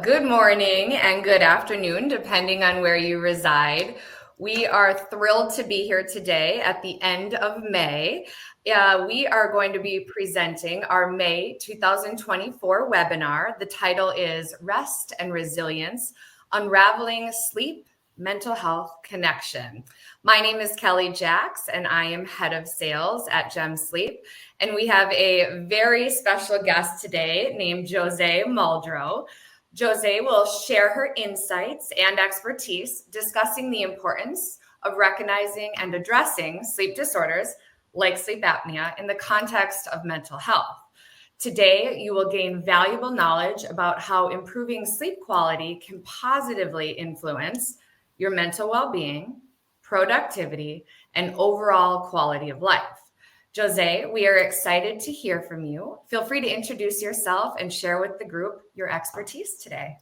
Good morning and good afternoon, depending on where you reside. We are thrilled to be here today at the end of May. We are going to be presenting our May 2024 webinar. The title is Rest and Resilience, Unraveling Sleep, Mental Health Connection. My name is Kellie Jax, and I am head of sales at Gem Sleep. And we have a very special guest today named Josee Muldrew. Josee will share her insights and expertise discussing the importance of recognizing and addressing sleep disorders like sleep apnea in the context of mental health. Today, you will gain valuable knowledge about how improving sleep quality can positively influence your mental well-being, productivity, and overall quality of life. Josee, we are excited to hear from you. Feel free to introduce yourself and share with the group your expertise today.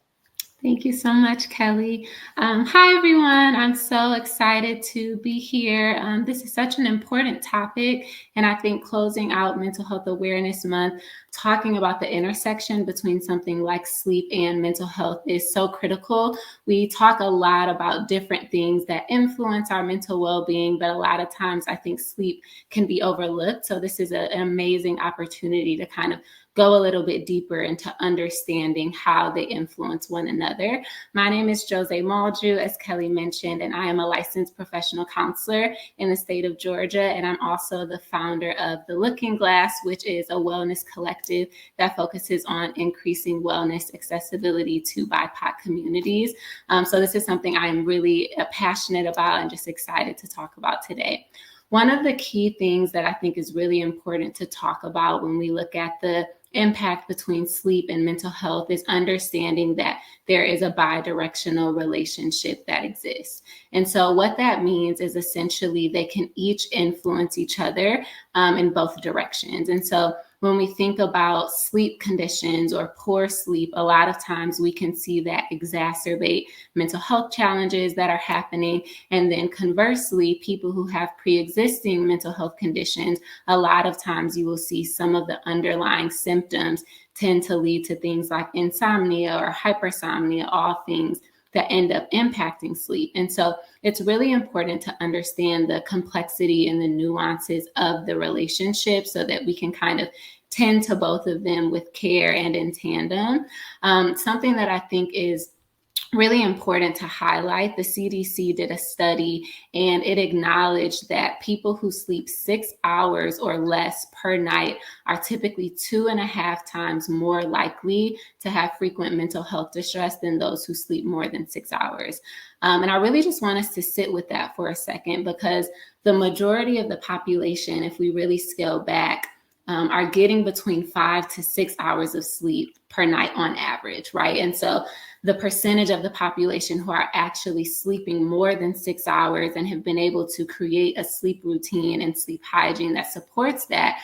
Thank you so much, Kelly. Hi, everyone. I'm so excited to be here. This is such an important topic, and I think closing out Mental Health Awareness Month, talking about the intersection between something like sleep and mental health is so critical. We talk a lot about different things that influence our mental well-being, but a lot of times I think sleep can be overlooked. So this is an amazing opportunity to kind of go a little bit deeper into understanding how they influence one another. My name is Josee Muldrew, as Kelly mentioned, and I am a licensed professional counselor in the state of Georgia, and I'm also the founder of The Looking Glass, which is a wellness collective that focuses on increasing wellness accessibility to BIPOC communities. So this is something I am really passionate about and just excited to talk about today. One of the key things that I think is really important to talk about when we look at the impact between sleep and mental health is understanding that there is a bi-directional relationship that exists. And so what that means is essentially they can each influence each other in both directions. And so when we think about sleep conditions or poor sleep, a lot of times we can see that exacerbate mental health challenges that are happening. And then conversely, people who have pre-existing mental health conditions, a lot of times you will see some of the underlying symptoms tend to lead to things like insomnia or hypersomnia, all things that end up impacting sleep. And so it's really important to understand the complexity and the nuances of the relationship so that we can kind of tend to both of them with care and in tandem. Something that I think is really important to highlight, the CDC did a study and it acknowledged that people who sleep 6 hours or less per night are typically 2.5 times more likely to have frequent mental health distress than those who sleep more than 6 hours. And I really just want us to sit with that for a second, because the majority of the population, if we really scale back, are getting between 5 to 6 hours of sleep per night on average, right? And so the percentage of the population who are actually sleeping more than 6 hours and have been able to create a sleep routine and sleep hygiene that supports that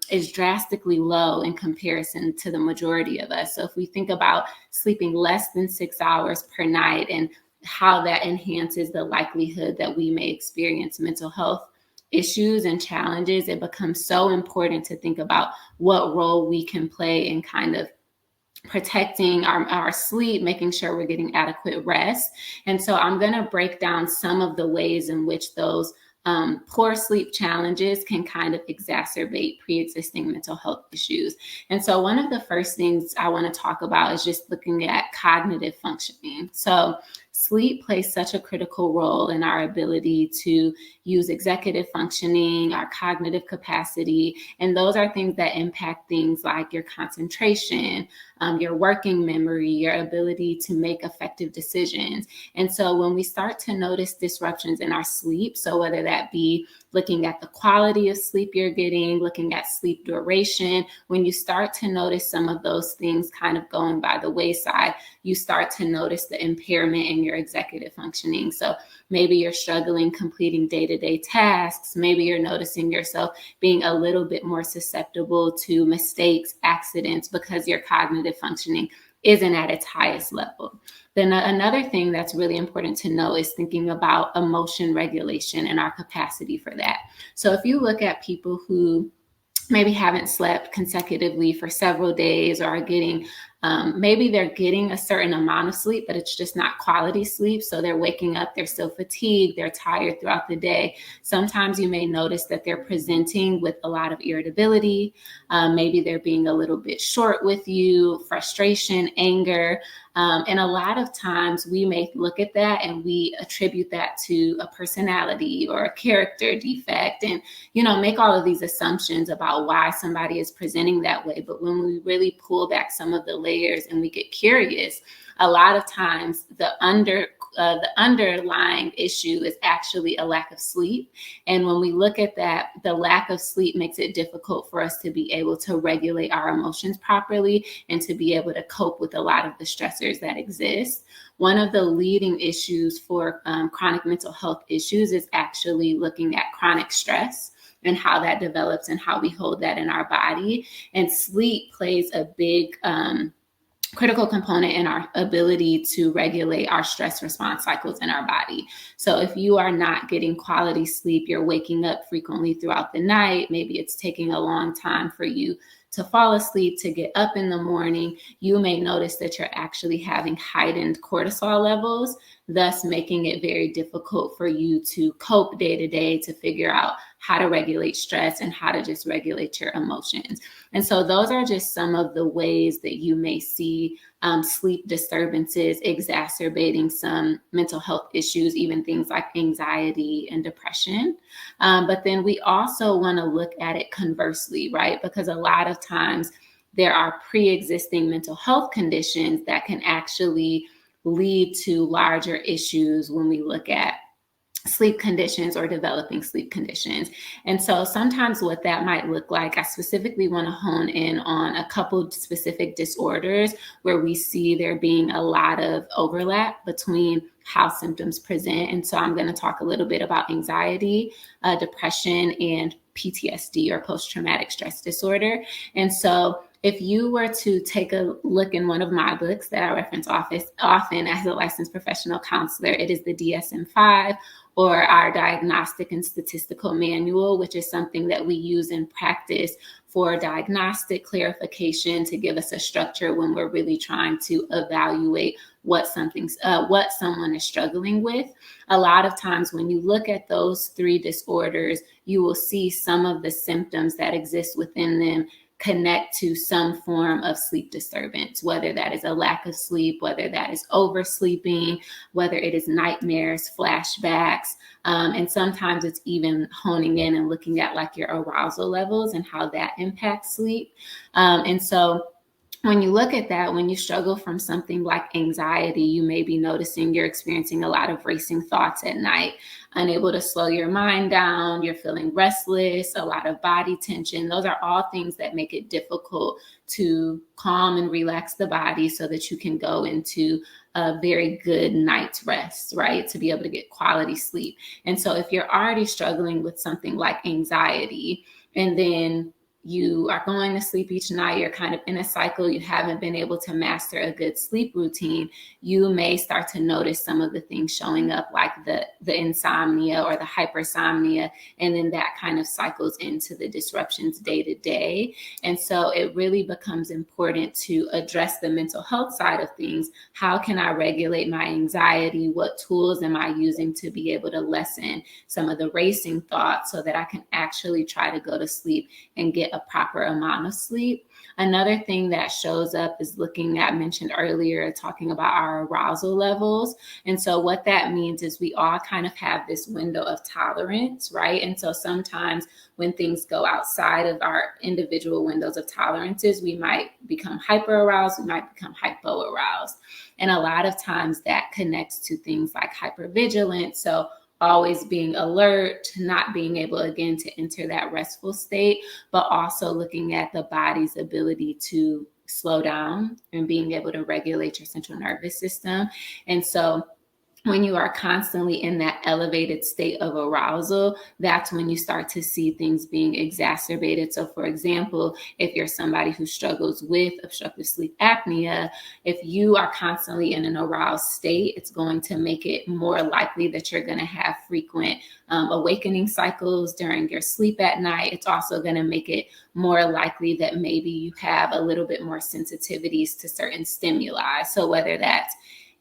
is drastically low in comparison to the majority of us. So if we think about sleeping less than 6 hours per night and how that enhances the likelihood that we may experience mental health issues and challenges, it becomes so important to think about what role we can play in kind of protecting our sleep, making sure we're getting adequate rest. And so I'm going to break down some of the ways in which those poor sleep challenges can kind of exacerbate pre-existing mental health issues. And so one of the first things I want to talk about is just looking at cognitive functioning. So sleep plays such a critical role in our ability to use executive functioning, our cognitive capacity, and those are things that impact things like your concentration, your working memory, your ability to make effective decisions. And so when we start to notice disruptions in our sleep, so whether that be looking at the quality of sleep you're getting, looking at sleep duration, when you start to notice some of those things kind of going by the wayside, you start to notice the impairment in your executive functioning. So maybe you're struggling completing day-to-day tasks. Maybe you're noticing yourself being a little bit more susceptible to mistakes, accidents, because your cognitive functioning isn't at its highest level. Then another thing that's really important to know is thinking about emotion regulation and our capacity for that. So if you look at people who maybe haven't slept consecutively for several days or are getting Maybe they're getting a certain amount of sleep, but it's just not quality sleep. So they're waking up, they're still fatigued, they're tired throughout the day. Sometimes you may notice that they're presenting with a lot of irritability. Maybe they're being a little bit short with you, frustration, anger. And a lot of times we may look at that and we attribute that to a personality or a character defect and, make all of these assumptions about why somebody is presenting that way. But when we really pull back some of the layers and we get curious, a lot of times the underlying issue is actually a lack of sleep. And when we look at that, the lack of sleep makes it difficult for us to be able to regulate our emotions properly and to be able to cope with a lot of the stressors that exist. One of the leading issues for chronic mental health issues is actually looking at chronic stress and how that develops and how we hold that in our body. And sleep plays a big critical component in our ability to regulate our stress response cycles in our body. So if you are not getting quality sleep, you're waking up frequently throughout the night, maybe it's taking a long time for you to fall asleep, to get up in the morning, you may notice that you're actually having heightened cortisol levels, thus making it very difficult for you to cope day to day, to figure out how to regulate stress and how to just regulate your emotions. And so those are just some of the ways that you may see sleep disturbances exacerbating some mental health issues, even things like anxiety and depression. But then we also want to look at it conversely, right? Because a lot of times there are pre-existing mental health conditions that can actually lead to larger issues when we look at sleep conditions or developing sleep conditions. And so sometimes what that might look like, I specifically want to hone in on a couple specific disorders where we see there being a lot of overlap between how symptoms present. And so I'm going to talk a little bit about anxiety, depression, and PTSD or post-traumatic stress disorder. And so if you were to take a look in one of my books that I reference often as a licensed professional counselor, it is the DSM-5 or our Diagnostic and Statistical Manual, which is something that we use in practice for diagnostic clarification to give us a structure when we're really trying to evaluate what someone is struggling with. A lot of times when you look at those three disorders, you will see some of the symptoms that exist within them connect to some form of sleep disturbance, whether that is a lack of sleep, whether that is oversleeping, whether it is nightmares, flashbacks, and sometimes it's even honing in and looking at like your arousal levels and how that impacts sleep. And so when you look at that, when you struggle from something like anxiety, you may be noticing you're experiencing a lot of racing thoughts at night, unable to slow your mind down, you're feeling restless, a lot of body tension. Those are all things that make it difficult to calm and relax the body so that you can go into a very good night's rest, right? To be able to get quality sleep. And so if you're already struggling with something like anxiety, and then you are going to sleep each night, you're kind of in a cycle, you haven't been able to master a good sleep routine, you may start to notice some of the things showing up like the insomnia or the hypersomnia, and then that kind of cycles into the disruptions day to day. And so it really becomes important to address the mental health side of things. How can I regulate my anxiety? What tools am I using to be able to lessen some of the racing thoughts so that I can actually try to go to sleep and get a proper amount of sleep? Another thing that shows up is looking at, mentioned earlier, talking about our arousal levels. And so what that means is we all kind of have this window of tolerance, right? And so sometimes when things go outside of our individual windows of tolerances, we might become hyper aroused, we might become hypo aroused. And a lot of times that connects to things like hypervigilance. So always being alert, not being able, again, to enter that restful state, but also looking at the body's ability to slow down and being able to regulate your central nervous system. And so when you are constantly in that elevated state of arousal, that's when you start to see things being exacerbated. So, for example, if you're somebody who struggles with obstructive sleep apnea, if you are constantly in an aroused state, it's going to make it more likely that you're going to have frequent awakening cycles during your sleep at night. It's also going to make it more likely that maybe you have a little bit more sensitivities to certain stimuli. So whether that's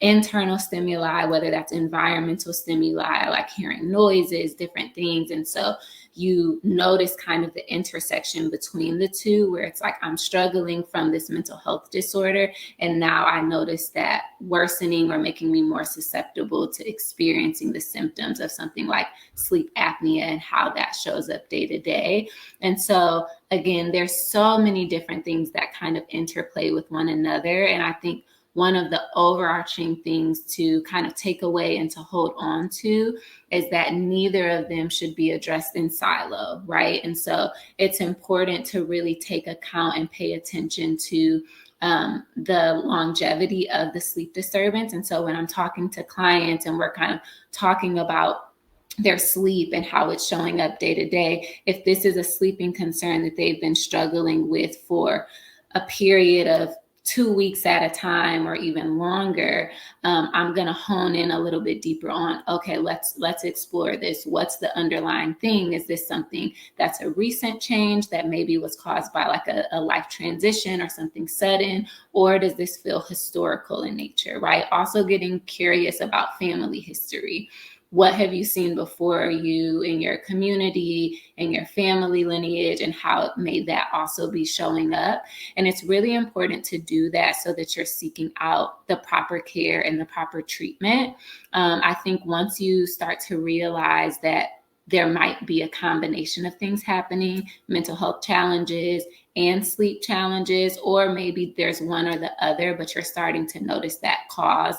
internal stimuli, whether that's environmental stimuli, like hearing noises, different things. And so you notice kind of the intersection between the two, where it's like, I'm struggling from this mental health disorder, and now I notice that worsening or making me more susceptible to experiencing the symptoms of something like sleep apnea and how that shows up day to day. And so again, there's so many different things that kind of interplay with one another. And I think one of the overarching things to kind of take away and to hold on to is that neither of them should be addressed in silo, right? And so it's important to really take account and pay attention to the longevity of the sleep disturbance. And so when I'm talking to clients and we're kind of talking about their sleep and how it's showing up day to day, if this is a sleeping concern that they've been struggling with for a period of 2 weeks at a time or even longer, I'm going to hone in a little bit deeper on, okay, let's explore this. What's the underlying thing? Is this something that's a recent change that maybe was caused by like a life transition or something sudden, or does this feel historical in nature, right? Also getting curious about family history. What have you seen before you in your community, in your family lineage, and how may that also be showing up? And it's really important to do that so that you're seeking out the proper care and the proper treatment. I think once you start to realize that there might be a combination of things happening, mental health challenges and sleep challenges, or maybe there's one or the other, but you're starting to notice that cause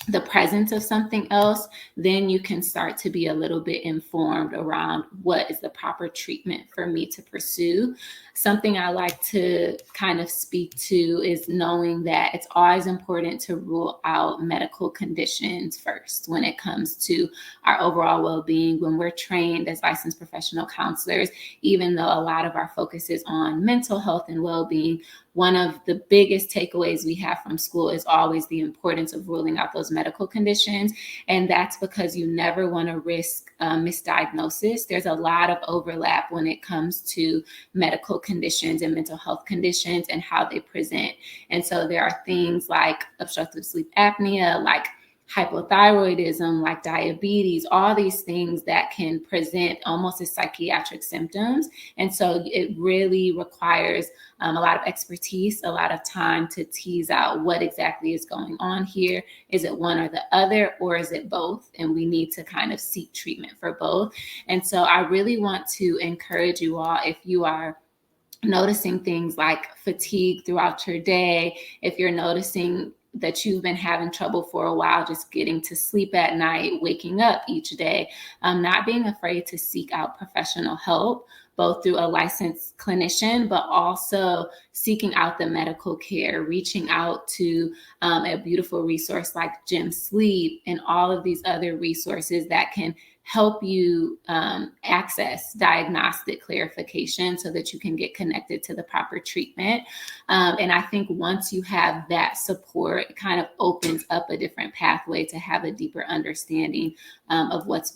the presence of something else, then you can start to be a little bit informed around what is the proper treatment for me to pursue. Something I like to kind of speak to is knowing that it's always important to rule out medical conditions first when it comes to our overall well-being. When we're trained as licensed professional counselors, even though a lot of our focus is on mental health and well-being, one of the biggest takeaways we have from school is always the importance of ruling out those medical conditions. And that's because you never want to risk misdiagnosis. There's a lot of overlap when it comes to medical conditions and mental health conditions and how they present. And so there are things like obstructive sleep apnea, like hypothyroidism, like diabetes, all these things that can present almost as psychiatric symptoms. And so it really requires a lot of expertise, a lot of time to tease out what exactly is going on here. Is it one or the other, or is it both? And we need to kind of seek treatment for both. And so I really want to encourage you all, if you are noticing things like fatigue throughout your day, if you're noticing that you've been having trouble for a while just getting to sleep at night, waking up each day, not being afraid to seek out professional help, both through a licensed clinician, but also seeking out the medical care, reaching out to a beautiful resource like Gym Sleep and all of these other resources that can help you access diagnostic clarification so that you can get connected to the proper treatment. And I think once you have that support, it kind of opens up a different pathway to have a deeper understanding of what's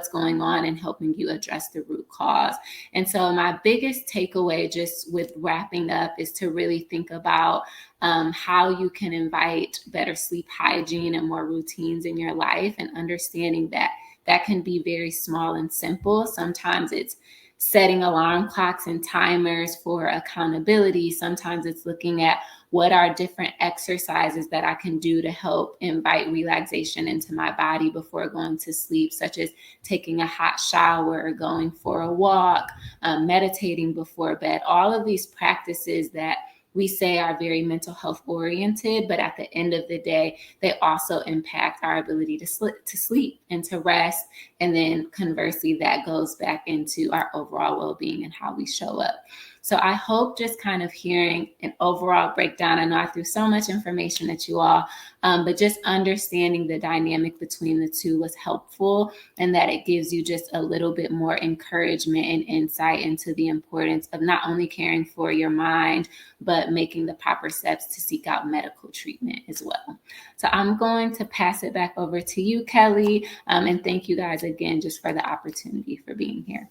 going on and helping you address the root cause. And so my biggest takeaway just with wrapping up is to really think about how you can invite better sleep hygiene and more routines in your life, and understanding that that can be very small and simple. Sometimes it's setting alarm clocks and timers for accountability. Sometimes it's looking at what are different exercises that I can do to help invite relaxation into my body before going to sleep, such as taking a hot shower, going for a walk, meditating before bed. All of these practices that we say are very mental health oriented, but at the end of the day, they also impact our ability to sleep and to rest. And then conversely, that goes back into our overall well-being and how we show up. So I hope just kind of hearing an overall breakdown. I know I threw so much information at you all, but just understanding the dynamic between the two was helpful, and that it gives you just a little bit more encouragement and insight into the importance of not only caring for your mind, but making the proper steps to seek out medical treatment as well. So I'm going to pass it back over to you, Kellie, and thank you guys again just for the opportunity for being here.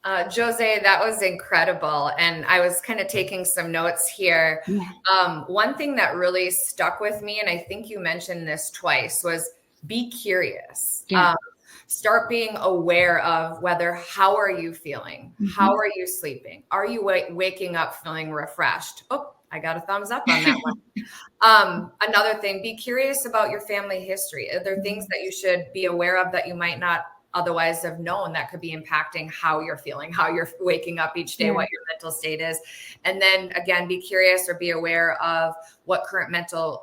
Josee, that was incredible. And I was kind of taking some notes here. Yeah. One thing that really stuck with me, and I think you mentioned this twice, was be curious. Yeah. Start being aware of how are you feeling? Mm-hmm. How are you sleeping? Are you waking up feeling refreshed? Oh, I got a thumbs up on that one. Another thing, be curious about your family history. Are there things that you should be aware of that you might not otherwise have known that could be impacting how you're feeling, how you're waking up each day, what your mental state is? And then again, be curious or be aware of what current medical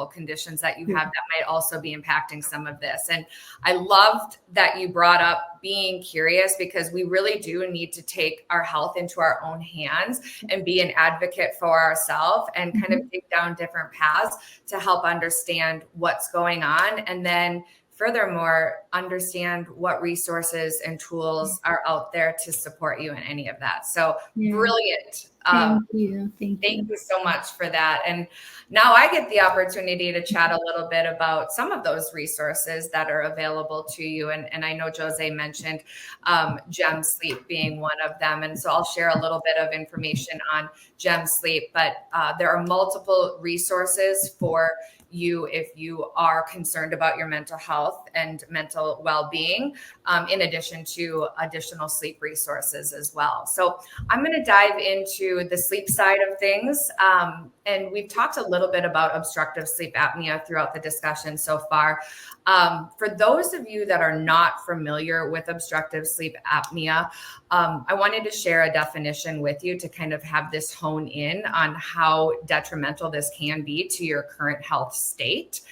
conditions that you have that might also be impacting some of this. And I loved that you brought up being curious, because we really do need to take our health into our own hands and be an advocate for ourselves and kind of dig down different paths to help understand what's going on. And then furthermore, understand what resources and tools are out there to support you in any of that. So brilliant. Thank you. Thank you so much for that. And now I get the opportunity to chat a little bit about some of those resources that are available to you. And I know Josee mentioned Gem Sleep being one of them. And so I'll share a little bit of information on Gem Sleep, but there are multiple resources for you if you are concerned about your mental health and mental well-being, in addition to additional sleep resources as well. So I'm going to dive into the sleep side of things. And we've talked a little bit about obstructive sleep apnea throughout the discussion so far. For those of you that are not familiar with obstructive sleep apnea, I wanted to share a definition with you to kind of have this hone in on how detrimental this can be to your current health state.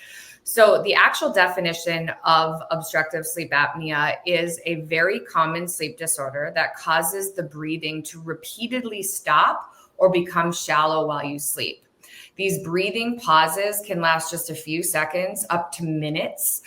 So the actual definition of obstructive sleep apnea is a very common sleep disorder that causes the breathing to repeatedly stop or become shallow while you sleep. These breathing pauses can last just a few seconds up to minutes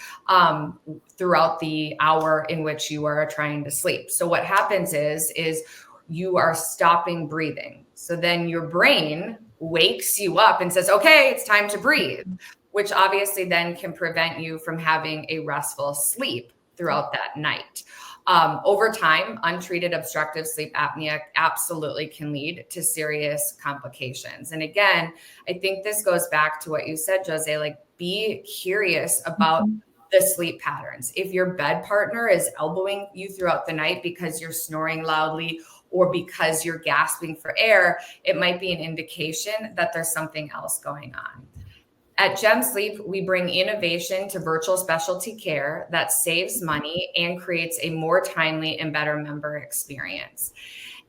throughout the hour in which you are trying to sleep. So what happens is you are stopping breathing. So then your brain wakes you up and says, okay, it's time to breathe, which obviously then can prevent you from having a restful sleep throughout that night. Over time, untreated obstructive sleep apnea absolutely can lead to serious complications. And again, I think this goes back to what you said, Josee, like be curious about the sleep patterns. If your bed partner is elbowing you throughout the night because you're snoring loudly or because you're gasping for air, it might be an indication that there's something else going on. At Gem Sleep, we bring innovation to virtual specialty care that saves money and creates a more timely and better member experience.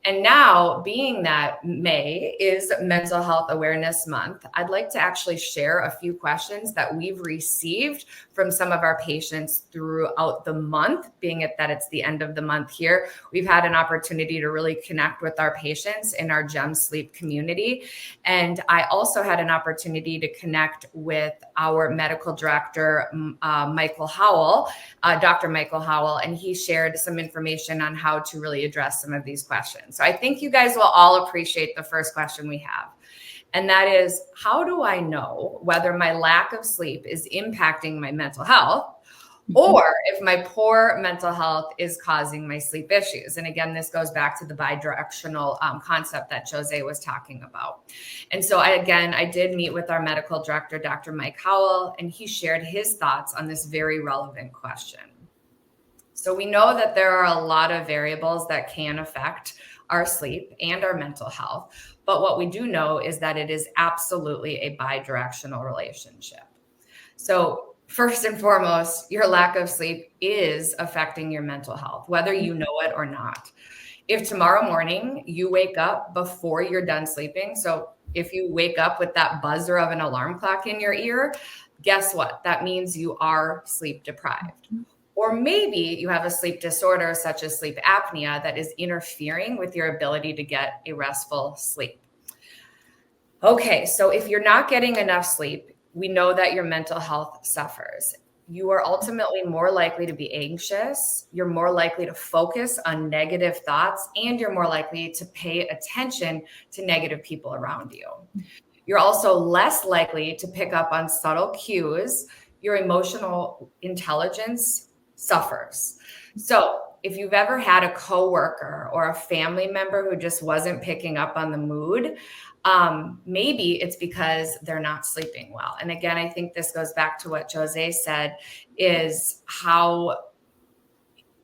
And now, being that May is Mental Health Awareness Month, I'd like to actually share a few questions that we've received from some of our patients throughout the month, being that it's the end of the month here. We've had an opportunity to really connect with our patients in our Gem Sleep community. And I also had an opportunity to connect with our medical director, Michael Howell, Dr. Michael Howell, and he shared some information on how to really address some of these questions. So I think you guys will all appreciate the first question we have. And that is, how do I know whether my lack of sleep is impacting my mental health or if my poor mental health is causing my sleep issues? And again, this goes back to the bidirectional concept that Josee was talking about. And so I did meet with our medical director, Dr. Mike Howell, and he shared his thoughts on this very relevant question. So we know that there are a lot of variables that can affect our sleep and our mental health. But what we do know is that it is absolutely a bidirectional relationship. So first and foremost, your lack of sleep is affecting your mental health, whether you know it or not. If tomorrow morning you wake up before you're done sleeping, so if you wake up with that buzzer of an alarm clock in your ear, guess what? That means you are sleep deprived. Or maybe you have a sleep disorder such as sleep apnea that is interfering with your ability to get a restful sleep. Okay, so if you're not getting enough sleep, we know that your mental health suffers. You are ultimately more likely to be anxious, you're more likely to focus on negative thoughts, and you're more likely to pay attention to negative people around you. You're also less likely to pick up on subtle cues. Your emotional intelligence suffers. So, if you've ever had a coworker or a family member who just wasn't picking up on the mood, maybe it's because they're not sleeping well. And again, I think this goes back to what Josee said, is how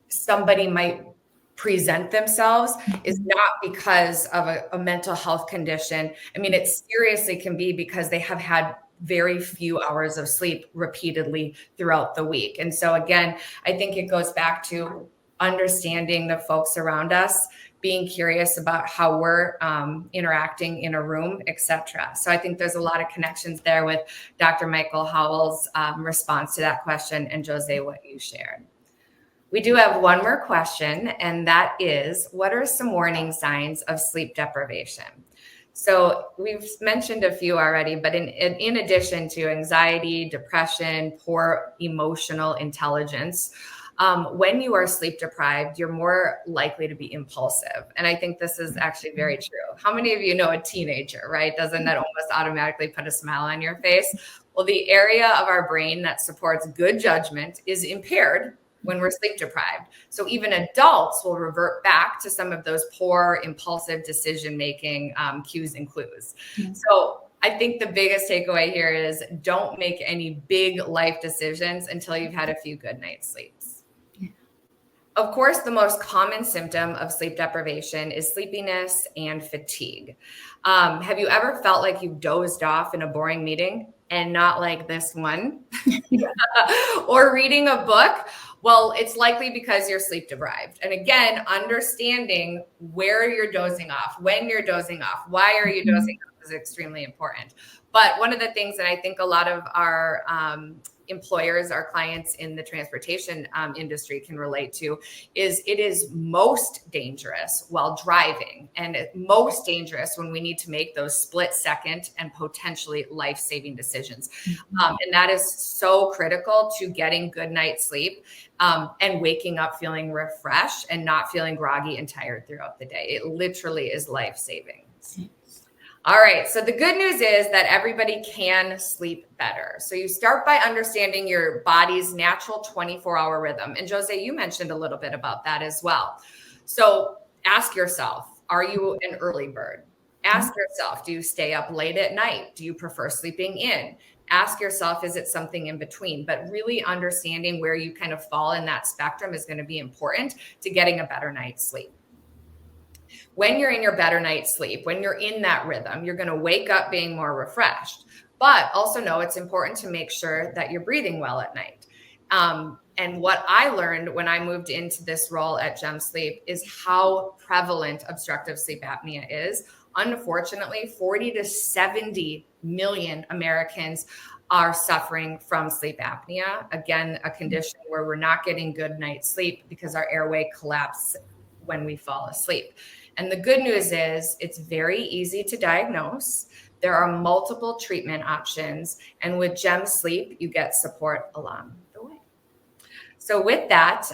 somebody might present themselves is not because of a mental health condition. I mean, it seriously can be because they have had very few hours of sleep repeatedly throughout the week. And so again, I think it goes back to understanding the folks around us, being curious about how we're interacting in a room, etc. So I think there's a lot of connections there with Dr. Michael Howell's response to that question, and Josee, what you shared. We do have one more question, and that is, what are some warning signs of sleep deprivation? So we've mentioned a few already, but in addition to anxiety, depression, poor emotional intelligence, when you are sleep deprived, you're more likely to be impulsive. And I think this is actually very true. How many of you know a teenager, right? Doesn't that almost automatically put a smile on your face? Well, the area of our brain that supports good judgment is impaired when we're sleep deprived. So even adults will revert back to some of those poor, impulsive decision-making cues and clues. Mm-hmm. So I think the biggest takeaway here is don't make any big life decisions until you've had a few good night's sleeps. Yeah. Of course, the most common symptom of sleep deprivation is sleepiness and fatigue. Have you ever felt like you dozed off in a boring meeting and not like this one? Or reading a book? Well, it's likely because you're sleep deprived. And again, understanding where you're dozing off, when you're dozing off, why are you dozing off is extremely important. But one of the things that I think a lot of our employers, our clients in the transportation industry can relate to is it is most dangerous while driving and most dangerous when we need to make those split second and potentially life-saving decisions. And that is so critical to getting good night's sleep and waking up feeling refreshed and not feeling groggy and tired throughout the day. It literally is life-saving. All right. So the good news is that everybody can sleep better. So you start by understanding your body's natural 24-hour rhythm. And Josee, you mentioned a little bit about that as well. So ask yourself, are you an early bird? Ask yourself, do you stay up late at night? Do you prefer sleeping in? Ask yourself, is it something in between? But really understanding where you kind of fall in that spectrum is going to be important to getting a better night's sleep. When you're in your better night's sleep, when you're in that rhythm, you're going to wake up being more refreshed. But also know it's important to make sure that you're breathing well at night. And what I learned when I moved into this role at Gem Sleep is how prevalent obstructive sleep apnea is. Unfortunately, 40 to 70 million Americans are suffering from sleep apnea. Again, a condition where we're not getting good night's sleep because our airway collapses when we fall asleep. And the good news is it's very easy to diagnose. There are multiple treatment options. And with Gem Sleep, you get support along the way. So with that,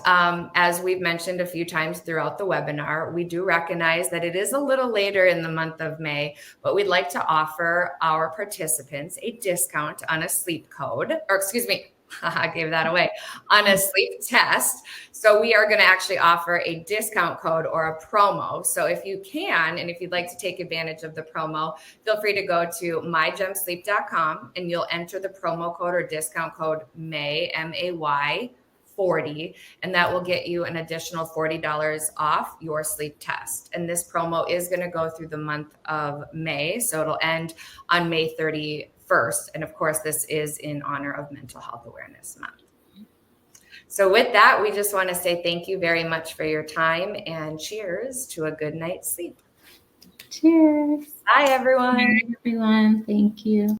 as we've mentioned a few times throughout the webinar, we do recognize that it is a little later in the month of May, but we'd like to offer our participants a discount on a sleep code, or excuse me, I gave that away, on a sleep test. So we are going to actually offer a discount code or a promo. So if you can, and if you'd like to take advantage of the promo, feel free to go to mygemsleep.com and you'll enter the promo code or discount code MAY, M-A-Y, 40, and that will get you an additional $40 off your sleep test. And this promo is going to go through the month of May. So it'll end on May 31st. And of course, this is in honor of Mental Health Awareness Month. So with that, we just want to say thank you very much for your time and cheers to a good night's sleep. Cheers. Bye, everyone. Bye, everyone. Thank you.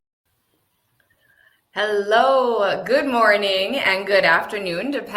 Hello, good morning and good afternoon, depending